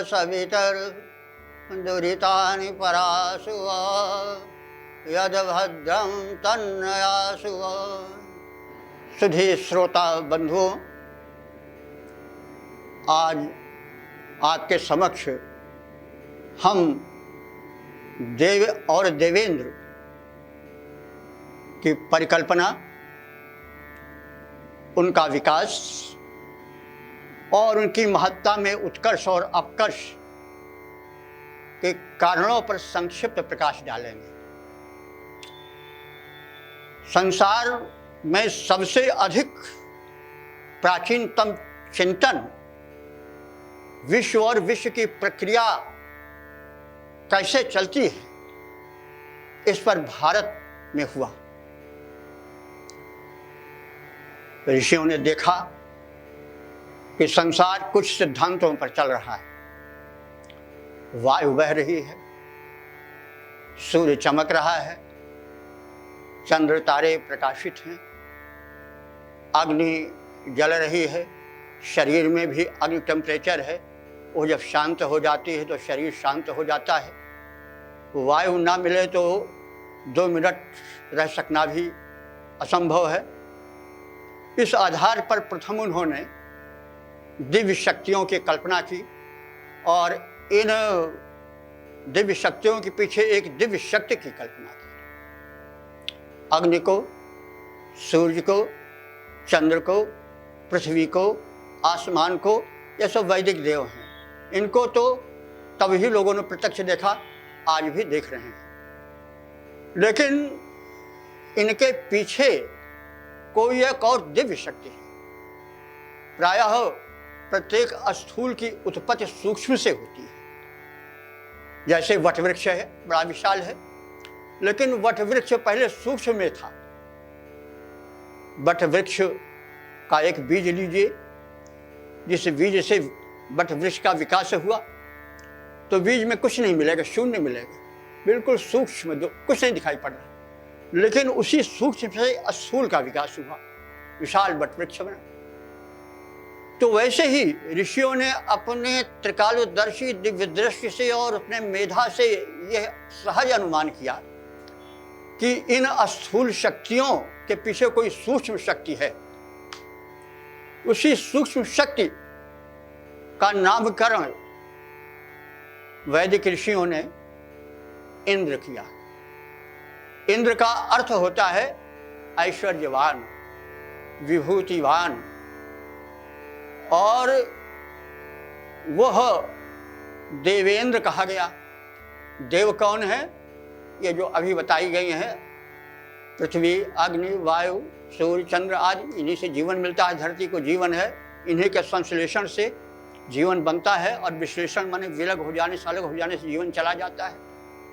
सवितर दुरितानि परासु यद भद्रं तन्नयासु। सुधी श्रोता बंधुओं, आज आपके समक्ष हम देव और देवेंद्र की परिकल्पना, उनका विकास और उनकी महत्ता में उत्कर्ष और अपकर्ष के कारणों पर संक्षिप्त प्रकाश डालेंगे। संसार में सबसे अधिक प्राचीनतम चिंतन विश्व और विश्व की प्रक्रिया कैसे चलती है, इस पर भारत में हुआ। ऋषियों ने देखा कि संसार कुछ सिद्धांतों पर चल रहा है। वायु बह रही है, सूर्य चमक रहा है, चंद्र तारे प्रकाशित हैं, अग्नि जल रही है, शरीर में भी अग्नि टेम्परेचर है। वो जब शांत हो जाती है तो शरीर शांत हो जाता है। वायु ना मिले तो 2 मिनट रह सकना भी असंभव है। इस आधार पर प्रथम उन्होंने दिव्य शक्तियों की कल्पना की और इन दिव्य शक्तियों के पीछे एक दिव्य शक्ति की कल्पना की। अग्नि को, सूर्य को, चंद्र को, पृथ्वी को, आसमान को, ये सब वैदिक देव हैं। इनको तो तभी लोगों ने प्रत्यक्ष देखा, आज भी देख रहे हैं। लेकिन इनके पीछे कोई एक और दिव्य शक्ति है। प्रायः प्रत्येक स्थूल की उत्पत्ति सूक्ष्म से होती है। जैसे वटवृक्ष है, बड़ा विशाल है, लेकिन वटवृक्ष पहले सूक्ष्म में था। वटवृक्ष का एक बीज लीजिए, जिस बीज से वटवृक्ष का विकास हुआ तो बीज में कुछ नहीं मिलेगा, शून्य मिलेगा, बिल्कुल सूक्ष्म, कुछ नहीं दिखाई पड़ रहा। लेकिन उसी सूक्ष्म से स्थूल का विकास हुआ, विशाल वटवृक्ष बना। तो वैसे ही ऋषियों ने अपने त्रिकालदर्शी दिव्य दृष्टि से और अपने मेधा से यह सहज अनुमान किया कि इन स्थूल शक्तियों के पीछे कोई सूक्ष्म शक्ति है। उसी सूक्ष्म शक्ति का नामकरण वैदिक ऋषियों ने इंद्र किया। इंद्र का अर्थ होता है ऐश्वर्यवान, विभूतिवान, और वह देवेंद्र कहा गया। देव कौन है? ये जो अभी बताई गई हैं, पृथ्वी, अग्नि, वायु, सूर्य, चंद्र आदि, इन्हीं से जीवन मिलता है। धरती को जीवन है, इन्हीं के संश्लेषण से जीवन बनता है, और विश्लेषण माने विलग हो जाने से, अलग हो जाने से जीवन चला जाता है।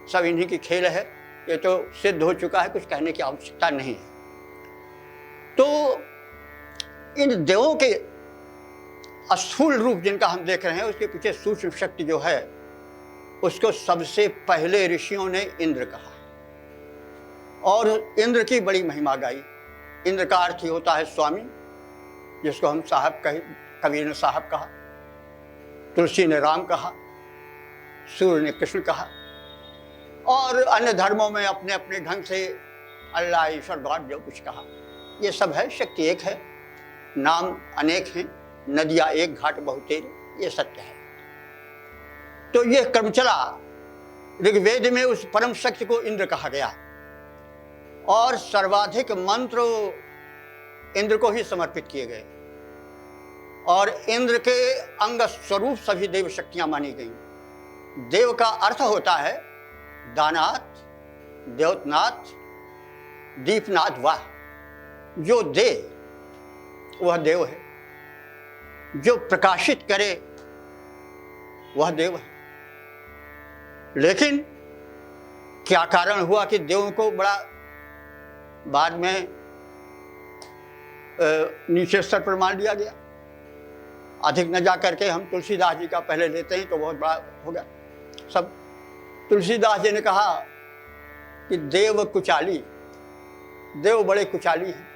सब इन्हीं की खेल है, ये तो सिद्ध हो चुका है, कुछ कहने की आवश्यकता नहीं है। तो इन देवों के स्थूल रूप जिनका हम देख रहे हैं, उसके पीछे सूक्ष्म शक्ति जो है, उसको सबसे पहले ऋषियों ने इंद्र कहा और इंद्र की बड़ी महिमा गाई। इंद्र का अर्थ ही होता है स्वामी, जिसको हम साहब कहे, कबीर ने साहब कहा, तुलसी ने राम कहा, सूर्य ने कृष्ण कहा, और अन्य धर्मों में अपने अपने ढंग से अल्लाह, ईश्वर, गॉड जो कुछ कहा। ये सब है, शक्ति एक है, नाम अनेक हैं, नदियाँ एक, घाट बहुतेरे, ये सत्य है। तो ये क्रम चला। ऋग्वेद में उस परम शक्ति को इंद्र कहा गया और सर्वाधिक मंत्र इंद्र को ही समर्पित किए गए, और इंद्र के अंग स्वरूप सभी देव शक्तियां मानी गईं। देव का अर्थ होता है दानाथ, द्योतनाथ, दीपनाथ। वाह, जो दे वह देव है, जो प्रकाशित करे वह देव है। लेकिन क्या कारण हुआ कि देवों को बड़ा बाद में नीचे स्तर पर मान लिया गया? अधिक न जा करके हम तुलसीदास जी का पहले लेते हैं तो बहुत बड़ा हो गया सब। तुलसीदास जी ने कहा कि देव कुचाली, देव बड़े कुचाली हैं,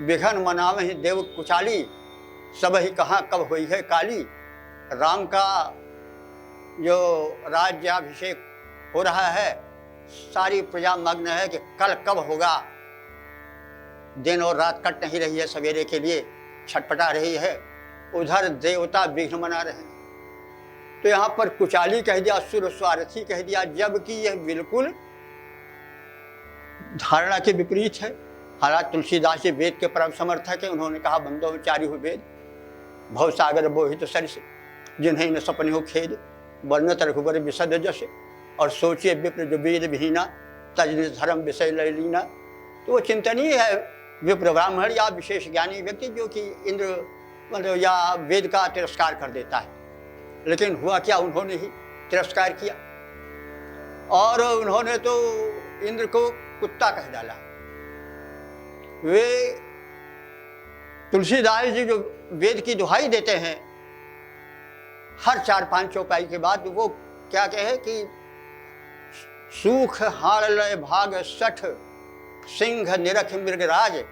विघन मनावे ही देव कुचाली, सब ही कहाँ कब हुई है काली। राम का जो राज्याभिषेक हो रहा है, सारी प्रजा मग्न है कि कल कब होगा। दिन और रात कट नहीं रही है सवेरे के लिए, छटपटा रही है। उधर देवता विघ्न मना रहे हैं। तो यहाँ पर कुचाली कह दिया, सुर स्वार्थी कह दिया, जबकि यह बिल्कुल धारणा के विपरीत है। हालांकि तुलसीदास जी वेद के परम समर्थक है। उन्होंने कहा, बंदो विचारी हो वेद, भव सागर बोहित सरिस, जिन्हें न सपने हो खेद, वर्णत रघुबर विशद जस, और सोचिए विप्र जो वेद विहीना, तज धर्म विषय लयलीना। तो वो चिंतनीय है विप्र ब्राह्मण या विशेष ज्ञानी व्यक्ति जो कि इंद्र मतलब या वेद का तिरस्कार कर देता है। लेकिन हुआ क्या, उन्होंने ही तिरस्कार किया और उन्होंने तो इंद्र को कुत्ता कह डाला। वे तुलसीदास जी जो वेद की दुहाई देते हैं हर 4-5 चौपाई के बाद, वो क्या कहे कि सूख हाड़ लय भाग सठ, सिंह निरख मृगराज,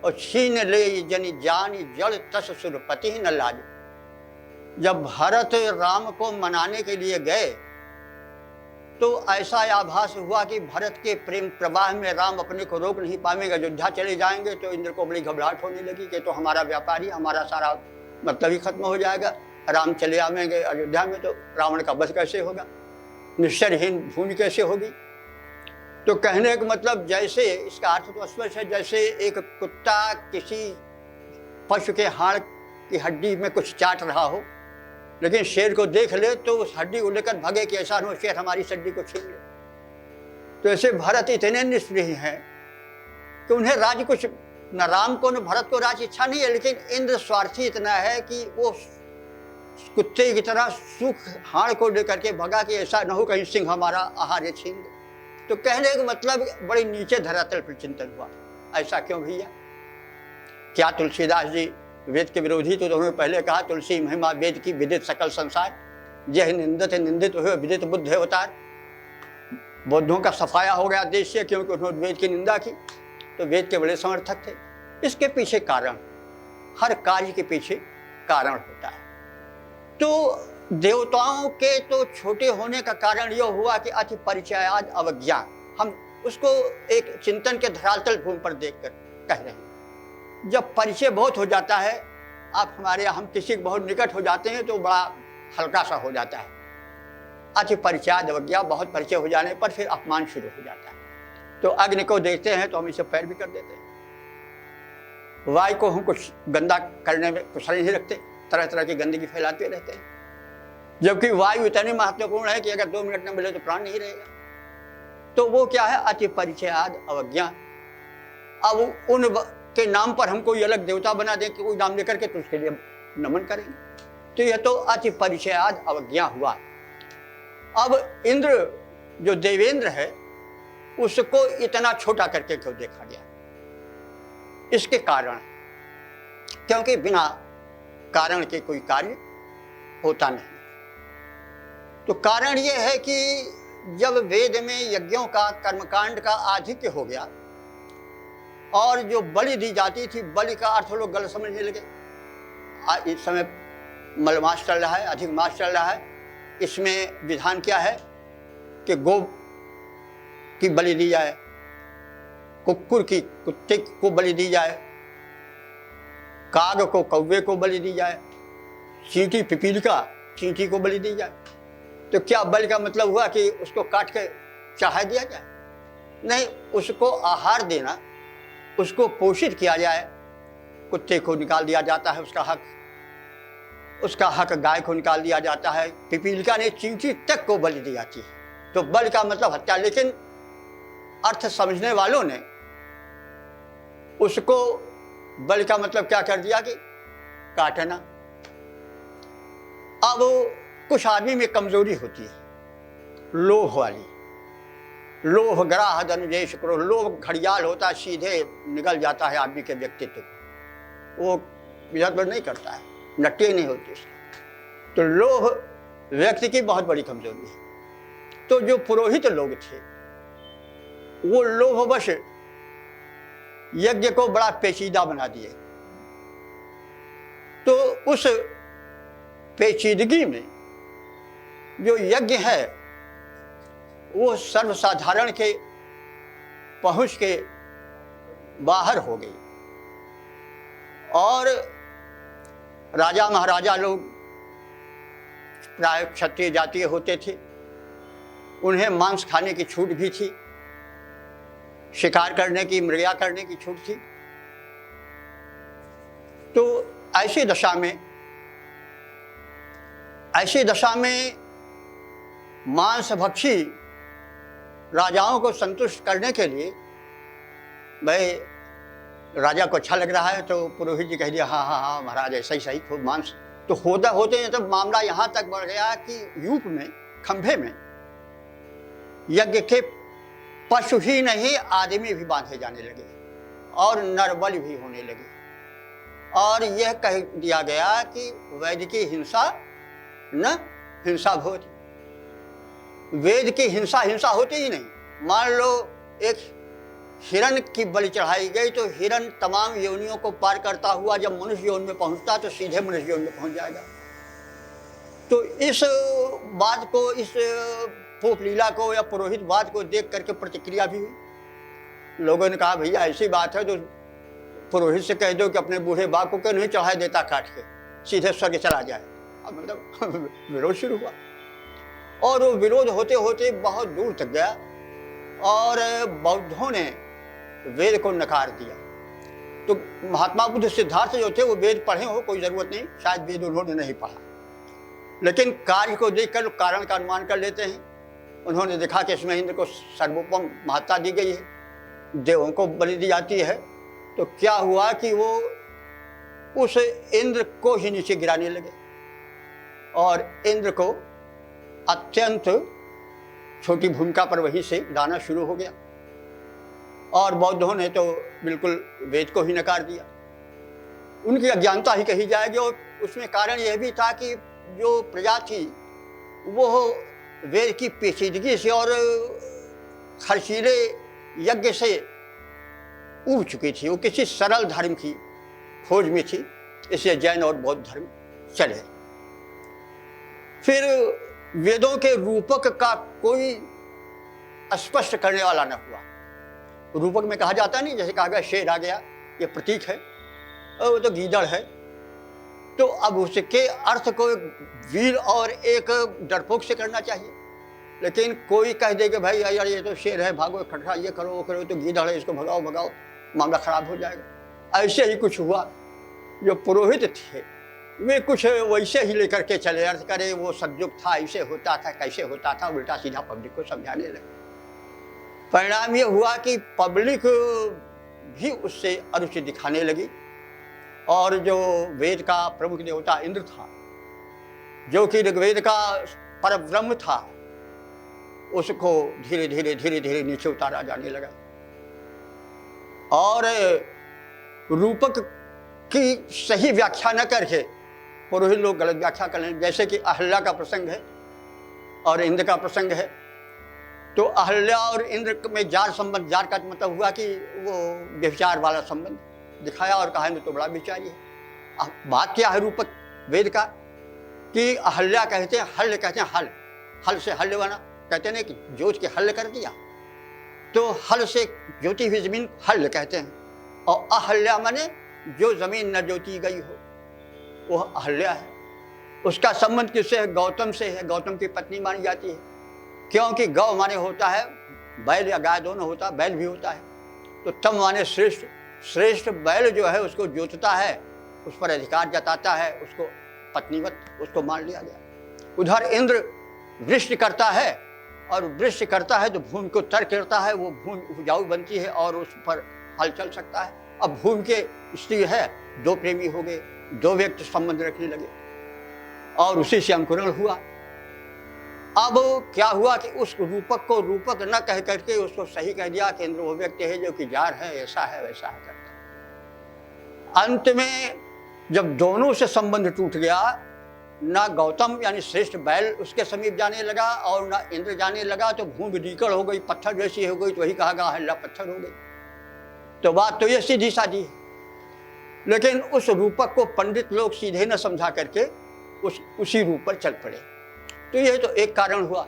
और छीन ले जनि जानी जड़ तस सुरपति न लाज। जब भरत राम को मनाने के लिए गए तो ऐसा आभास हुआ कि भरत के प्रेम प्रवाह में राम अपने को रोक नहीं पाएंगे। अयोध्या चले जाएंगे तो इंद्र को बड़ी घबराहट होने लगी कि तो हमारा व्यापारी, हमारा सारा मतलब ही खत्म हो जाएगा। राम चले आवेंगे अयोध्या में तो रावण का बस कैसे होगा, निश्चरहीन भूमि कैसे होगी। तो कहने का मतलब, जैसे इसका अर्थ तो स्पष्ट है, जैसे एक कुत्ता किसी पशु के हाड़ की हड्डी में कुछ चाट रहा हो, लेकिन शेर को देख ले तो उस हड्डी को लेकर भगे कि ऐसा न हो शेर हमारी हड्डी को छीन ले। तो ऐसे भरत इतने निष्प्रिय हैं कि उन्हें राज्य कुछ, न राम को न भरत को राज्य इच्छा नहीं है, लेकिन इंद्र स्वार्थी इतना है कि वो कुत्ते की तरह सूख हाड़ को लेकर के भगा कि ऐसा न हो कहीं सिंह हमारा आहार छीन ले। तो कहने का मतलब बड़े नीचे धरातल पर चिंतन हुआ। ऐसा क्यों भैया? क्या तुलसीदास जी वेद के विरोधी? तो उन्होंने पहले कहा, तुलसी महिमा वेद की विदित सकल संसार, यह निंदित निंदित हो विदित बुद्ध अवतार। बौद्धों का सफाया हो गया देश से, क्योंकि उन्होंने वेद की निंदा की। तो वेद के बड़े समर्थक थे। इसके पीछे कारण, हर कार्य के पीछे कारण होता है। तो देवताओं के तो छोटे होने का कारण यह हुआ कि अति परिचयाद अवज्ञा। हम उसको एक चिंतन के धरातल भूमि पर देखकर कह रहे हैं। जब परिचय बहुत हो जाता है, आप हमारे हम किसी के बहुत निकट हो जाते हैं तो बड़ा हल्का सा हो जाता है। अति परिचयाद अवज्ञा, बहुत परिचय हो जाने पर फिर अपमान शुरू हो जाता है। तो अग्नि को देखते हैं तो हम इसे पैर भी कर देते हैं। वायु को हम कुछ गंदा करने में कुशल नहीं रखते, तरह तरह की गंदगी फैलाते रहते हैं। जबकि वायु इतनी महत्वपूर्ण है कि अगर 2 मिनट न मिले तो प्राण नहीं रहेगा। तो वो क्या है? अति परिचयाद अवज्ञा। अब उन के नाम पर हम कोई अलग देवता बना दें कि कोई नाम लेकर के तो उसके लिए नमन करेंगे। तो यह तो अति परिचयाद अवज्ञा हुआ। अब इंद्र जो देवेंद्र है उसको इतना छोटा करके क्यों देखा गया? इसके कारण, क्योंकि बिना कारण के कोई कार्य होता नहीं। तो कारण यह है कि जब वेद में यज्ञों का, कर्मकांड का आधिक्य हो गया और जो बलि दी जाती थी, बलि का अर्थ लोग गलत समझने लगे। इस समय मलमास चल रहा है, अधिक मास चल रहा है। इसमें विधान क्या है कि गौ की बलि दी जाए, कुक्कुर की कुत्ते को बलि दी जाए, काग को कौवे को बलि दी जाए, चींटी पिपीलिका चींटी को बलि दी जाए। तो क्या बलि का मतलब हुआ कि उसको काट के चढ़ा दिया जाए? नहीं, उसको आहार देना, उसको पोषित किया जाए। कुत्ते को निकाल दिया जाता है उसका हक गाय को निकाल दिया जाता है। पिपीलिका ने चींटी तक को बलि दी जाती है। तो बलि का मतलब हत्या। लेकिन अर्थ समझने वालों ने उसको बलि का मतलब क्या कर दिया कि काटना। अब कुछ आदमी में कमजोरी होती है, लोभ वाली, लोभ ग्राह धनुजेश क्रोध। लोभ घड़ियाल होता है, सीधे निकल जाता है आदमी के व्यक्तित्व को, वो इधर नहीं करता है, नट्टी नहीं होती उसकी। तो लोभ व्यक्ति की बहुत बड़ी कमजोरी है। तो जो पुरोहित लोग थे वो लोभवश यज्ञ को बड़ा पेचीदा बना दिए। तो उस पेचीदगी में जो यज्ञ है वो सर्वसाधारण के पहुंच के बाहर हो गई और राजा महाराजा लोग प्राय क्षत्रिय जातीय होते थे, उन्हें मांस खाने की छूट भी थी, शिकार करने की, मृगया करने की छूट थी। तो ऐसी दशा में मांसभक्षी राजाओं को संतुष्ट करने के लिए, भाई राजा को अच्छा लग रहा है तो पुरोहित जी कह दिया हाँ हाँ हाँ महाराज ऐसा ही सही, खूब मांस। तो होते हैं तो मामला यहाँ तक बढ़ गया कि यूप में खंभे में यज्ञ के पशु ही नहीं आदमी भी बांधे जाने लगे और नरबल भी होने लगे। और यह कह दिया गया कि वैद की हिंसा न हिंसा भवति, वेद की हिंसा होती ही नहीं। मान लो एक हिरण की बलि चढ़ाई गई तो हिरण तमाम योनियों को पार करता हुआ जब मनुष्य योनि में पहुंचता तो सीधे मनुष्य योनि में पहुंच जाएगा। तो इस बात को, इस पोप लीला को या पुरोहितवाद को देख करके प्रतिक्रिया भी हुई। लोगों ने कहा भैया ऐसी बात है तो पुरोहित से कह दो कि अपने बूढ़े बाप को क्यों नहीं चढ़ा देता काट के, सीधे स्वर्ग चला जाए। अब मतलब विरोध शुरू हुआ और वो विरोध होते होते बहुत दूर तक गया और बौद्धों ने वेद को नकार दिया। तो महात्मा बुद्ध सिद्धार्थ जो थे वो वेद पढ़े हो, कोई जरूरत नहीं, शायद वेद उन्होंने नहीं पढ़ा, लेकिन कार्य को देखकर कारण का अनुमान कर लेते हैं। उन्होंने देखा कि इसमें इंद्र को सर्वोपम महत्ता दी गई है, देवों को बलि दी जाती है। तो क्या हुआ कि वो उस इंद्र को ही नीचे गिराने लगे और इंद्र को अत्यंत छोटी भूमिका पर वहीं से लाना शुरू हो गया और बौद्धों ने तो बिल्कुल वेद को ही नकार दिया। उनकी अज्ञानता ही कही जाएगी और उसमें कारण यह भी था कि जो प्रजा थी वो वेद की पेचीदगी से और खर्चीले यज्ञ से उब चुकी थी, वो किसी सरल धर्म की खोज में थी, इसलिए जैन और बौद्ध धर्म चले। फिर वेदों के रूपक का कोई स्पष्ट करने वाला न हुआ। रूपक में कहा जाता नहीं, जैसे कहा गया शेर आ गया, ये प्रतीक है, और वो तो गीदड़ है। तो अब उसके अर्थ को वीर और एक डरपोक से करना चाहिए, लेकिन कोई कह दे कि भाई यार ये तो शेर है, भागो खटरा, ये करो वो करो, तो गीदड़ है, इसको भगाओ भगाओ, मामला खराब हो जाएगा। ऐसे ही कुछ हुआ। जो पुरोहित थे वे कुछ वैसे ही लेकर के चले, अर्थ करे वो सदयुग था, ऐसे होता था, कैसे होता था, उल्टा सीधा पब्लिक को समझाने लगे। परिणाम ये हुआ कि पब्लिक भी उससे अरुचि दिखाने लगी और जो वेद का प्रमुख देवता इंद्र था, जो कि ऋग्वेद का परब्रह्म था, उसको धीरे धीरे नीचे उतारा जाने लगा। और रूपक की सही व्याख्या न करके पुरोहित लोग गलत व्याख्या कर लें। जैसे कि अहल्या का प्रसंग है और इंद्र का प्रसंग है, तो अहल्या और इंद्र में जार संबंध, जार का मतलब हुआ कि वो व्यभिचार वाला संबंध दिखाया और कहा इंद्र तो बड़ा विचारी है। अब बात क्या है रूपक वेद का कि अहल्या कहते हैं, हल कहते हैं, हल से हल बना, कहते हैं कि जोत के हल कर दिया, तो हल से जोती हुई जमीन हल कहते हैं। और अहल्या माने जो जमीन न जोती गई हो वो अहल्या है। उसका संबंध किससे है? गौतम से है। गौतम की पत्नी मानी जाती है, क्योंकि गौ माने होता है बैल या गाय, दोनों होता है, बैल भी होता है। तो तम माने श्रेष्ठ, श्रेष्ठ बैल जो है उसको जोतता है, उस पर अधिकार जताता है, उसको पत्नीवत उसको मान लिया गया। उधर इंद्र वृष्टि करता है और वृष्टि करता है तो भूमि को तर करता है, वो भूमि उपजाऊ बनती है और उस पर हल चल सकता है। अब भूमि के स्त्री है, दो प्रेमी हो गए, दो व्यक्ति संबंध रखने लगे और उसी से अंकुरण हुआ। अब क्या हुआ कि उस रूपक को रूपक न कह करके उसको सही कह दिया कि इंद्र वो व्यक्ति है जो कि जार है, ऐसा है वैसा है करता। अंत में जब दोनों से संबंध टूट गया, ना गौतम यानी श्रेष्ठ बैल उसके समीप जाने लगा और ना इंद्र जाने लगा, तो भूमि डीकड़ हो गई, पत्थर जैसी हो गई, तो वही कहा गया हल्ला पत्थर हो गई। तो बात तो ये सीधी साधी है, लेकिन उस रूपक को पंडित लोग सीधे न समझा करके उसी रूप पर चल पड़े। तो ये तो एक कारण हुआ।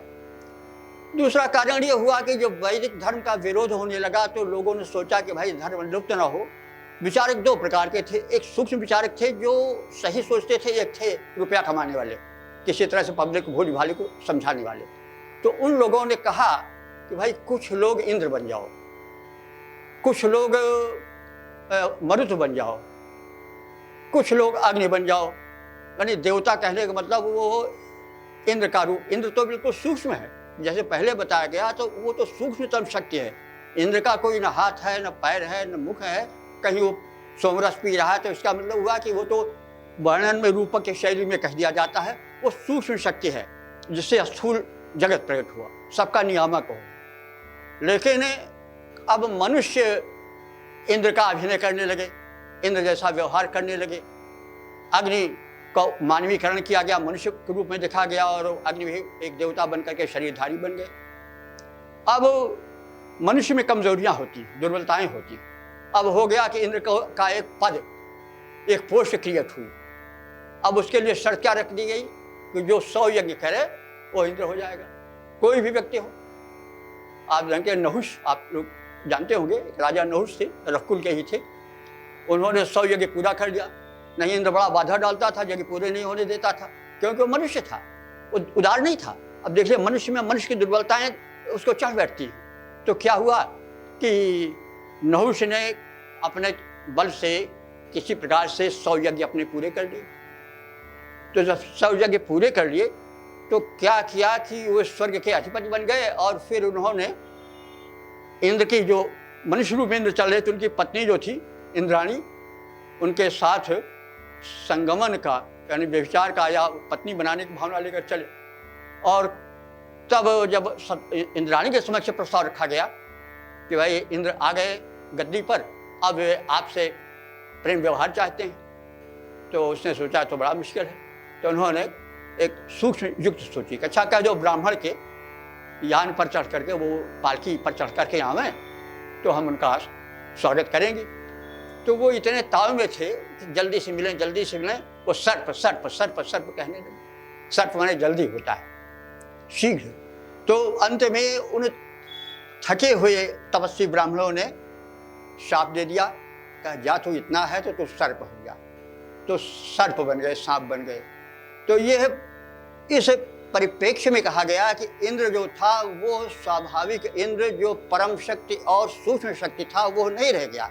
दूसरा कारण ये हुआ कि जब वैदिक धर्म का विरोध होने लगा तो लोगों ने सोचा कि भाई धर्म लुप्त ना हो। विचारक दो प्रकार के थे, एक सूक्ष्म विचारक थे जो सही सोचते थे, एक थे रुपया कमाने वाले, किसी तरह से पब्लिक को भोज भाली को समझाने वाले। तो उन लोगों ने कहा कि भाई कुछ लोग इंद्र बन जाओ, कुछ लोग मरुत बन जाओ, कुछ लोग अग्नि बन जाओ। यानी देवता कहने का मतलब वो इंद्र का रूप। इंद्र तो बिल्कुल सूक्ष्म है, जैसे पहले बताया गया, तो वो तो सूक्ष्मतम शक्ति है। इंद्र का कोई न हाथ है, न पैर है, न मुख है। कहीं वो सोमरस पी रहा है तो इसका मतलब हुआ कि वो तो वर्णन में रूपक के शैली में कह दिया जाता है, वो सूक्ष्म शक्ति है जिससे स्थूल जगत प्रकट हुआ, सबका नियामक हो। लेकिन अब मनुष्य इंद्र का अभिनय करने लगे, इंद्र जैसा व्यवहार करने लगे। अग्नि को मानवीकरण किया गया, मनुष्य के रूप में देखा गया और अग्नि भी एक देवता बनकर के शरीरधारी बन गए। अब मनुष्य में कमजोरियां होती, दुर्बलताएं होती। अब हो गया कि इंद्र का एक पद, एक पोस्ट क्रिएट हुई। अब उसके लिए शर्त क्या रख दी गई कि जो 100 यज्ञ करे वो इंद्र हो जाएगा, कोई भी व्यक्ति हो। आप जानते हैं नहुष, आप लोग जानते होंगे, राजा नहुष थे, रकुल के ही थे। उन्होंने 100 यज्ञ पूरा कर दिया। नहीं, इंद्र बड़ा बाधा डालता था, यज्ञ पूरे नहीं होने देता था, क्योंकि वो मनुष्य था, वो उदार नहीं था। अब देखिए मनुष्य में मनुष्य की दुर्बलताएं उसको चढ़ बैठती हैं। तो क्या हुआ कि नहुष ने अपने बल से किसी प्रकार से 100 यज्ञ अपने पूरे कर लिए। तो जब 100 यज्ञ पूरे कर लिए तो क्या किया कि वो स्वर्ग के अधिपति बन गए। और फिर उन्होंने इंद्र की, जो मनुष्य रूप में इंद्र चल रहे थे, उनकी पत्नी जो थी इंद्राणी, उनके साथ संगमन का यानी व्यभिचार का या पत्नी बनाने की भावना लेकर चले। और तब जब इंद्राणी के समक्ष प्रस्ताव रखा गया कि भाई इंद्र आ गए गद्दी पर, अब आपसे प्रेम व्यवहार चाहते हैं, तो उसने सोचा तो बड़ा मुश्किल है। तो उन्होंने एक सूक्ष्म युक्त सोची कि अच्छा क्या जो ब्राह्मण के यान पर चढ़ करके, वो पालकी पर चढ़ करके आवें तो हम उनका स्वागत करेंगे। तो वो इतने ताव में थे कि जल्दी से मिलें, जल्दी से मिलें। वो सर्प सर्प सर्प सर्प कहने लगे। सर्प माने जल्दी होता है, शीघ्र। तो अंत में उन थके हुए तपस्वी ब्राह्मणों ने शाप दे दिया, कहा जा तो इतना है तो तू सर्प हो जा। तो सर्प बन गए, सांप बन गए। तो ये इस परिप्रेक्ष्य में कहा गया कि इंद्र जो था वो स्वाभाविक इंद्र, जो परम शक्ति और सूक्ष्म शक्ति था, वो नहीं रह गया,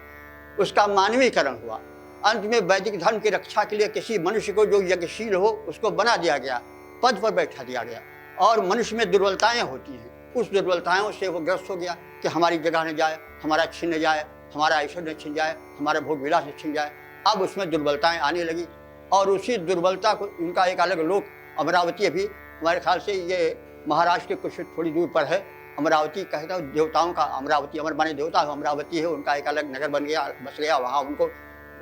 उसका मानवीकरण हुआ। अंत में वैदिक धर्म की रक्षा के लिए किसी मनुष्य को जो यज्ञशील हो उसको बना दिया गया, पद पर बैठा दिया गया। और मनुष्य में दुर्बलताएं होती हैं, उस दुर्बलताओं से वो ग्रस्त हो गया कि हमारी जगह न जाए, हमारा छीन जाए, हमारा ऐश्वर्य छिन जाए, हमारा भोग विलास छिन जाए। अब उसमें दुर्बलताएं आने लगी और उसी दुर्बलता को उनका एक अलग लोक, अमरावती भी हमारे ख्याल से ये महाराष्ट्र के कुछ थोड़ी दूर पर है। अमरावती कहता है देवताओं का, अमरावती अमर माने देवता है, अमरावती है, उनका एक अलग नगर बन गया, बस गया वहाँ। उनको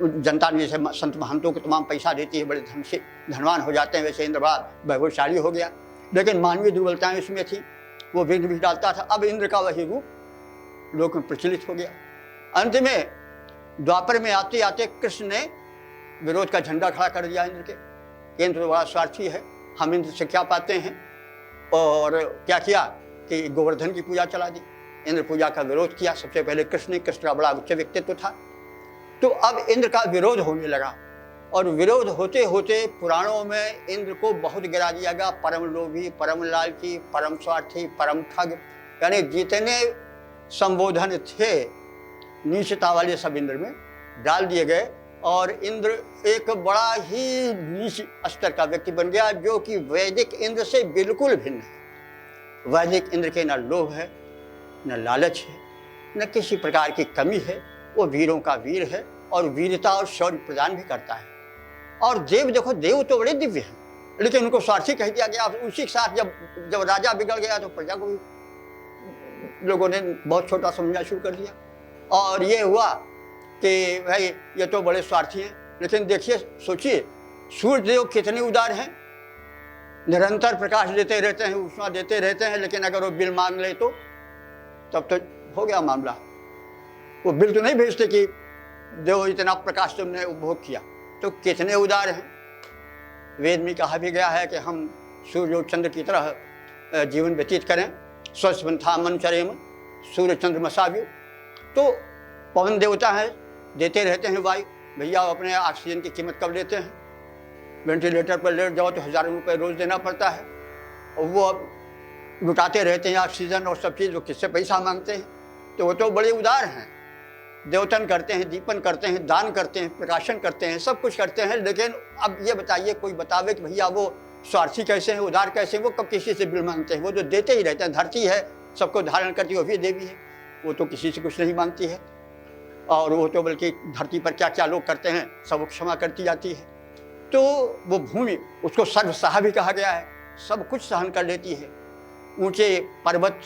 जनता ने जैसे संत महंतों को तमाम पैसा देती है, बड़े धन से धनवान हो जाते हैं, वैसे इंद्र बड़ा वैभवशाली हो गया। लेकिन मानवीय दुर्बलताएं उसमें थी, वो विघ्न भी डालता था। अब इंद्र का वही रूप लोक में प्रचलित हो गया। अंत में द्वापर में आते आते कृष्ण ने विरोध का झंडा खड़ा कर दिया इंद्र के। इंद्र तो बड़ा स्वार्थी है, हम इंद्र से क्या पाते हैं। और क्या किया कि गोवर्धन की पूजा चला दी, इंद्र पूजा का विरोध किया सबसे पहले कृष्ण ने। कृष्ण का बड़ा उच्च व्यक्तित्व था। तो अब इंद्र का विरोध होने लगा और विरोध होते होते पुराणों में इंद्र को बहुत गिरा दिया गया, परम लोभी, परम लालची, परम स्वार्थी, परम ठग, यानी जितने संबोधन थे नीचता वाले सब इंद्र में डाल दिए गए। और इंद्र एक बड़ा ही नीच स्तर का व्यक्ति बन गया, जो कि वैदिक इंद्र से बिल्कुल भिन्न है। वैदिक इंद्र के न लोभ है, न लालच है, न किसी प्रकार की कमी है। वो वीरों का वीर है और वीरता और शौर्य प्रदान भी करता है। और देव देखो, देव तो बड़े दिव्य हैं, लेकिन उनको स्वार्थी कह दिया गया। उसी के साथ जब राजा बिगड़ गया तो प्रजा को भी लोगों ने बहुत छोटा समझना शुरू कर दिया। और ये हुआ कि भाई ये तो बड़े स्वार्थी हैं। लेकिन देखिए, सोचिए, सूर्य देव कितने उदार हैं, निरंतर प्रकाश देते रहते हैं, ऊष्मा देते रहते हैं। लेकिन अगर वो बिल मांग ले तो तब तो हो गया मामला। वो बिल तो नहीं भेजते कि देव इतना प्रकाश तुमने उपभोग किया। तो कितने उदार हैं। वेद में कहा भी गया है कि हम सूर्य और चंद्र की तरह जीवन व्यतीत करें। स्वस्थ बंथा मन चरेम सूर्य चंद्र मसाव्यु। तो पवन देवता है, देते रहते हैं वायु। भैया अपने ऑक्सीजन की कीमत कब लेते हैं? वेंटिलेटर पर लेट जाओ तो हज़ारों रुपए रोज़ देना पड़ता है, और वो लुटाते रहते हैं ऑक्सीजन और सब चीज़। वो किससे पैसा मांगते हैं? तो वो तो बड़े उदार हैं, देवतन करते हैं, दीपन करते हैं, दान करते हैं, प्रकाशन करते हैं, सब कुछ करते हैं। लेकिन अब ये बताइए, कोई बतावे कि भैया वो स्वार्थी कैसे हैं, उदार कैसे हैं? वो कब किसी से बिल मांगते हैं? वो जो देते ही रहते हैं। धरती है, सबको धारण करती है, वो भी देवी है, वो तो किसी से कुछ नहीं मांगती है। और वो तो बल्कि धरती पर क्या क्या लोग करते हैं सब वो क्षमा करती जाती है। तो वो भूमि, उसको सर्वसहा भी कहा गया है, सब कुछ सहन कर लेती है। ऊंचे पर्वत,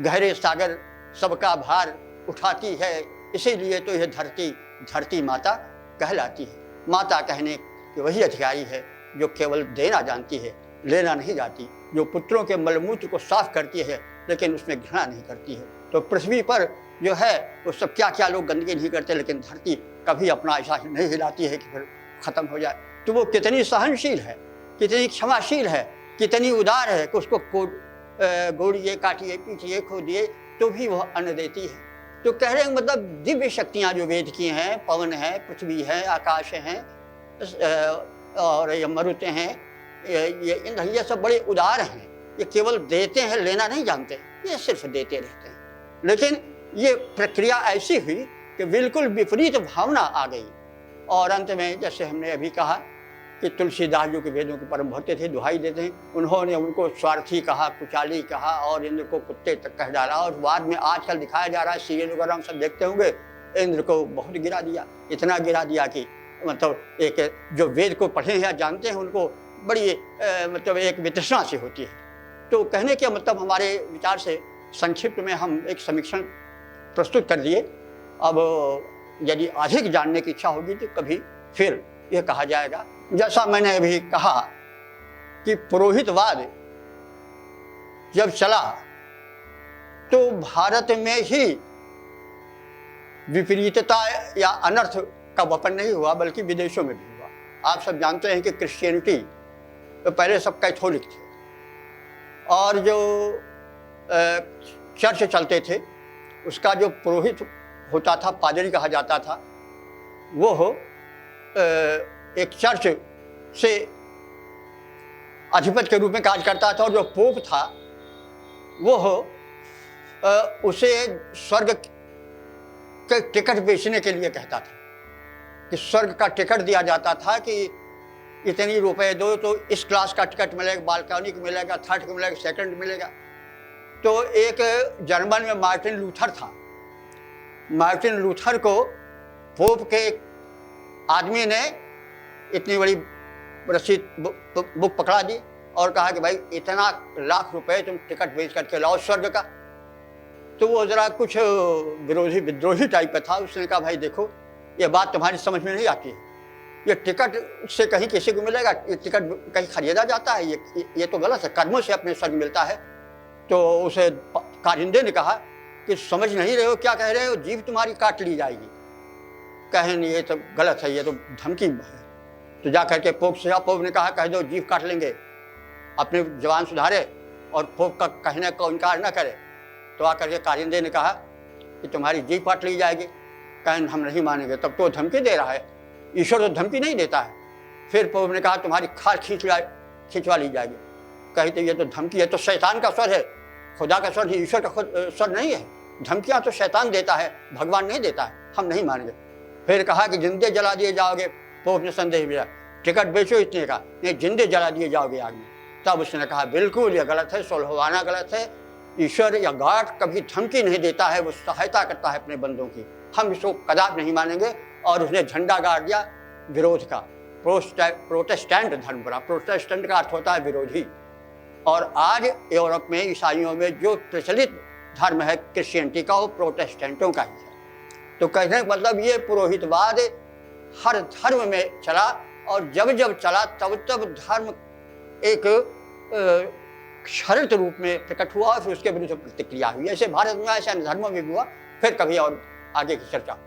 गहरे सागर, सबका भार उठाती है। इसीलिए तो यह धरती माता कहलाती है। माता कहने की वही अधिकारी है जो केवल देना जानती है, लेना नहीं जाती, जो पुत्रों के मलमूत्र को साफ करती है लेकिन उसमें घृणा नहीं करती है। तो पृथ्वी पर जो है वो सब क्या क्या लोग गंदगी नहीं करते, लेकिन धरती कभी अपना ऐसा नहीं हिलाती है कि फिर खत्म हो जाए। तो वो कितनी सहनशील है, कितनी क्षमाशील है, कितनी उदार है कि उसको गोड़िए, काटिए, पीटिए, खोदिए तो भी वह अन्न देती है। तो कह रहे हैं मतलब दिव्य शक्तियाँ जो वेद की हैं, पवन है, पृथ्वी है, आकाश हैं, और ये मरुते हैं, ये इंद्र, ये सब बड़े उदार हैं। ये केवल देते हैं, लेना नहीं जानते, ये सिर्फ देते रहते हैं। लेकिन ये प्रक्रिया ऐसी हुई कि बिल्कुल विपरीत भावना आ गई। और अंत में जैसे हमने अभी कहा कि तुलसीदास जो कि वेदों के परम भक्त थे, दुहाई देते हैं, उन्होंने उनको स्वार्थी कहा, कुचाली कहा और इंद्र को कुत्ते तक कह डाला। और बाद में आजकल दिखाया जा रहा है, सीरियल वगैरह हम सब देखते होंगे, इंद्र को बहुत गिरा दिया, इतना गिरा दिया कि मतलब एक जो वेद को पढ़े हैं या जानते हैं उनको बड़ी मतलब एक वितृष्णा सी होती है। तो कहने के मतलब हमारे विचार से संक्षिप्त में हम एक समीक्षण प्रस्तुत कर दिए। अब यदि अधिक जानने की इच्छा होगी तो कभी फिर यह कहा जाएगा। जैसा मैंने अभी कहा कि पुरोहितवाद जब चला तो भारत में ही विपरीतता या अनर्थ का वपन नहीं हुआ, बल्कि विदेशों में भी हुआ। आप सब जानते हैं कि क्रिश्चियनिटी तो पहले सब कैथोलिक थे, और जो चर्च चलते थे उसका जो पुरोहित होता था, पादरी कहा जाता था, वो एक चर्च से अधिपति के रूप में कार्य करता था। और जो पोप था वो उसे स्वर्ग के टिकट बेचने के लिए कहता था कि स्वर्ग का टिकट दिया जाता था कि इतनी रुपए दो तो इस क्लास का टिकट मिलेगा, बालकनी का मिलेगा, थर्ड का मिलेगा, सेकंड मिलेगा। तो एक जर्मन में मार्टिन लूथर था। मार्टिन लूथर को पोप के आदमी ने इतनी बड़ी रसीद बुक पकड़ा दी और कहा कि भाई इतना लाख रुपए तुम टिकट बेच करके लाओ स्वर्ग का। तो वो ज़रा कुछ विद्रोही टाइप का था। उसने कहा भाई देखो ये बात तुम्हारी समझ में नहीं आती है, ये टिकट से कहीं किसी को मिलेगा, ये टिकट कहीं खरीदा जाता है, ये तो गलत है, कर्मों से अपने स्वर्ग मिलता है। तो उसे कारिंदे ने कहा कि समझ नहीं रहे हो, क्या कह रहे हो, जीभ तुम्हारी काट ली जाएगी। कहें ये तो गलत है, ये तो धमकी है। तो जा करके पोप से, पोप ने कहा कह दो जीभ काट लेंगे, अपने जवान सुधारे और पोप का कहने को इनकार न करे। तो आकर के कारिंदे ने कहा कि तुम्हारी जीभ काट ली जाएगी। कहें हम नहीं मानेंगे। तब तो धमकी दे रहा है, ईश्वर तो धमकी नहीं देता है। फिर पोप ने कहा तुम्हारी खाल खिंचवा ली जाएगी। कहते ये तो धमकी है, तो शैतान का स्वर है, खुदा का स्वर, ईश्वर का स्वर नहीं है। धमकियाँ तो शैतान देता है, भगवान नहीं देता है, हम नहीं मानेंगे। फिर कहा कि जिंदे जला दिए जाओगे। पोप ने संदेश भेजा, टिकट बेचो इतने का, नहीं जिंदे जला दिए जाओगे आग में। तब उसने कहा बिल्कुल ये गलत है, सुलहवाना गलत है। ईश्वर या गॉड कभी धमकी नहीं देता है, वो सहायता करता है अपने बंदों की, हम इसको कदापि नहीं मानेंगे। और उसने झंडा गाड़ दिया विरोध का, प्रोटेस्टेंट धर्म बना। प्रोटेस्टेंट का अर्थ होता है विरोधी। और आज यूरोप में ईसाइयों में जो प्रचलित धर्म है क्रिश्चियनिटी का, वो प्रोटेस्टेंटों का ही है। तो कहने का मतलब ये पुरोहितवाद हर धर्म में चला, और जब जब चला तब तब धर्म एक शरत रूप में प्रकट हुआ और फिर उसके विरुद्ध प्रतिक्रिया हुई। ऐसे भारत में ऐसे धर्मों में भी हुआ। फिर कभी और आगे की चर्चा।